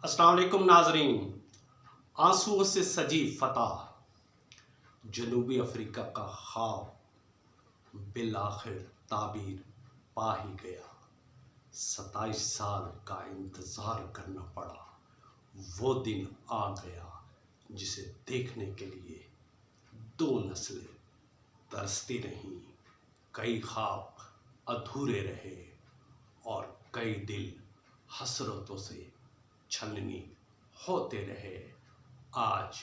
अस्सलाम वालेकुम नाजरीन। आंसुओं से सजी फतह, जनूबी अफ्रीका का ख्वाब बिल आखिर ताबीर पा ही गया। 27 साल का इंतज़ार करना पड़ा, वो दिन आ गया जिसे देखने के लिए दो नस्लें तरसती रहीं। कई ख्वाब अधूरे रहे और कई दिल हसरतों से छलनी होते रहे। आज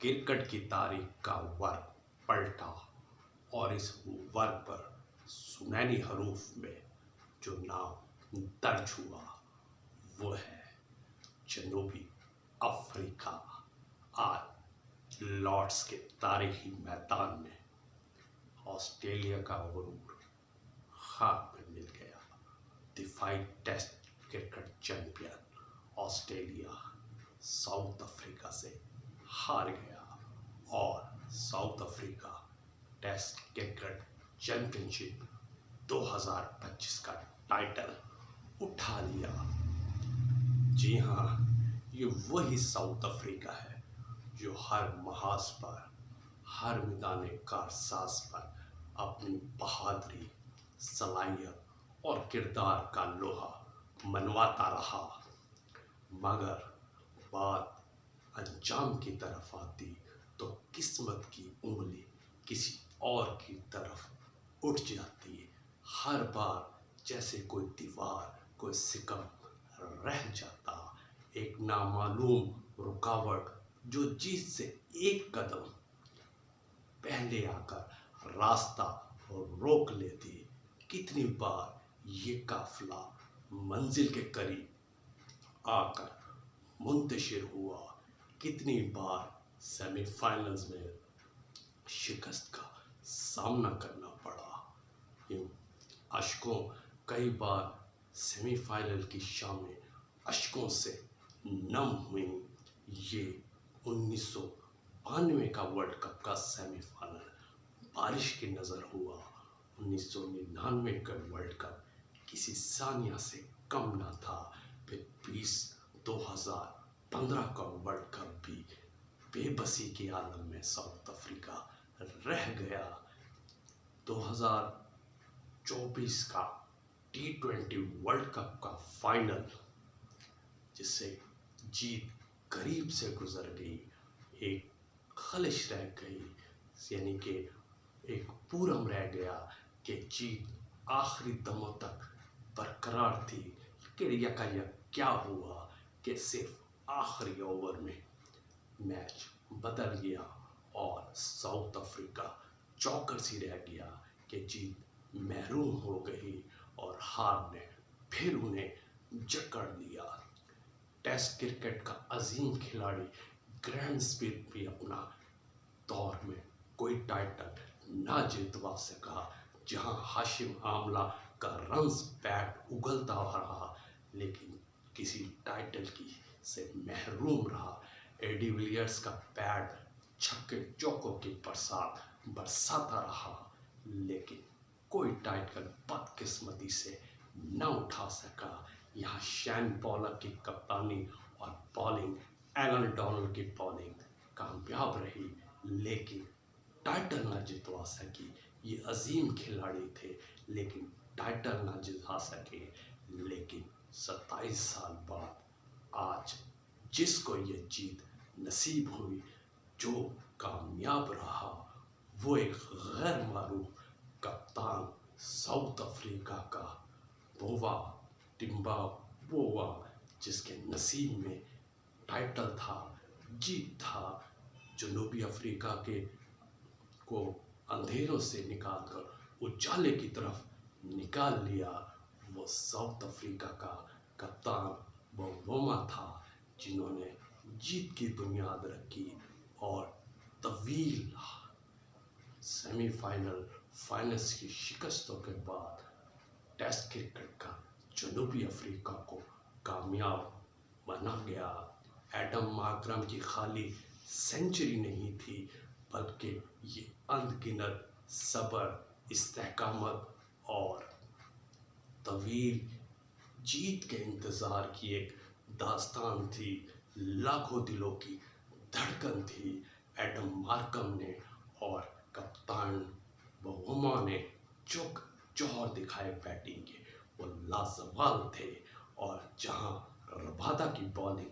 क्रिकेट की तारीख का वर्क पलटा और इस वर्क पर सुनहरी हरूफ में जो नाम दर्ज हुआ वो है जनूबी अफ्रीका। आज लॉर्ड्स के तारीखी मैदान में ऑस्ट्रेलिया का गुरूर खाक में मिल गया। दिफाई test cricket champion Australia South Africa से हार गया और South Africa test cricket championship 2025 का टाइटल उठा लिया। जी हाँ, ये वही साउथ अफ्रीका है जो हर महाज पर, हर मैदान कारसाज पर अपनी बहादुरी, सलाहियत और किरदार का लोहा मनवाता रहा। मगर बात अंजाम की तरफ आती तो किस्मत की उंगली किसी और की तरफ उठ जाती। हर बार जैसे कोई दीवार, कोई सिकम रह जाता। एक नामालूम रुकावट जो जीत से एक कदम पहले आकर रास्ता रोक लेती। कितनी बार ये काफिला मंजिल के करीब आकर मुंतशिर हुआ, कितनी बार सेमीफाइनल्स में शिकस्त का सामना करना पड़ा। यूं अशकों कई बार सेमीफाइनल की शामें अशकों से नम हुई। ये 1992 का वर्ल्ड कप का सेमीफाइनल बारिश की नज़र हुआ। 1999 का वर्ल्ड कप किसी सानिया से कम ना था। फिर 2015 का वर्ल्ड कप भी बेबसी के आलम में साउथ अफ्रीका रह गया। 2024 का T20 वर्ल्ड कप का फाइनल जिससे जीत करीब से गुजर गई, एक खलिश रह गई, यानी कि एक पूरम रह गया कि जीत आखिरी दमों तक बरकरार थी। कि यकायक क्या हुआ कि सिर्फ आखिरी ओवर में मैच बदल गया और साउथ अफ्रीका चौकर सी रह गया कि जीत महरूम हो गई और हार ने फिर उन्हें जकड़ लिया। टेस्ट क्रिकेट का अजीम खिलाड़ी ग्रैंड स्मिथ भी अपना दौर में कोई टाइटल ना जितवा सका। जहां हाशिम आमला का रन्स बैट उगलता रहा लेकिन किसी टाइटल की से महरूम रहा। एडी विलियर्स का बैट छक्के चौकों की बरसाता रहा लेकिन कोई टाइटल बदकिस्मती से न उठा सका। यहाँ शैन पॉलक की कप्तानी और बॉलिंग, एलन डोनाल्ड की बॉलिंग कामयाब रही लेकिन टाइटल ना जितवा सकी। ये अजीम खिलाड़ी थे लेकिन टाइटल ना जिता सके। लेकिन 27 साल बाद आज जिसको ये जीत नसीब हुई, जो कामयाब रहा, वो एक गैर मारूफ कप्तान साउथ अफ्रीका का बोवा टिम्बा, जिसके नसीब में टाइटल था, जीत था। जनूबी अफ्रीका के को अंधेरों से निकालकर उजाले की तरफ निकाल लिया। वो साउथ अफ्रीका का कप्तान बोवा था जिन्होंने जीत की बुनियाद रखी और तवील सेमीफाइनल फाइनल्स की शिकस्तों के बाद टेस्ट क्रिकेट का जनूबी अफ्रीका को कामयाब बना गया। एडम मार्करम की खाली सेंचुरी नहीं थी बल्कि ये अनगिनत सब्र, इस्तेकामत और तवील जीत के इंतज़ार की एक दास्तान थी, लाखों दिलों की धड़कन थी। एडम मार्कम ने और कप्तान बवुमा ने जो जौहर दिखाए बैटिंग के वो लाजवाब थे। और जहां रबादा की बॉलिंग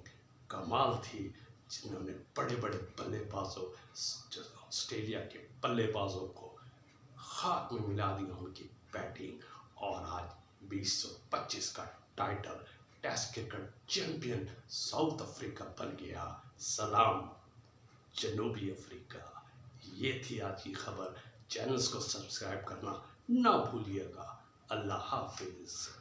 कमाल थी, जिन्होंने बड़े बड़े बल्लेबाजों ऑस्ट्रेलिया के बल्लेबाजों को खाक में मिला दिया उनकी बैटिंग। और आज 2025 का title test cricket champion South Africa बन गया। सलाम जनूबी अफ्रीका। ये थी आज की खबर। चैनल्स को सब्सक्राइब करना ना भूलिएगा। अल्लाह हाफिज।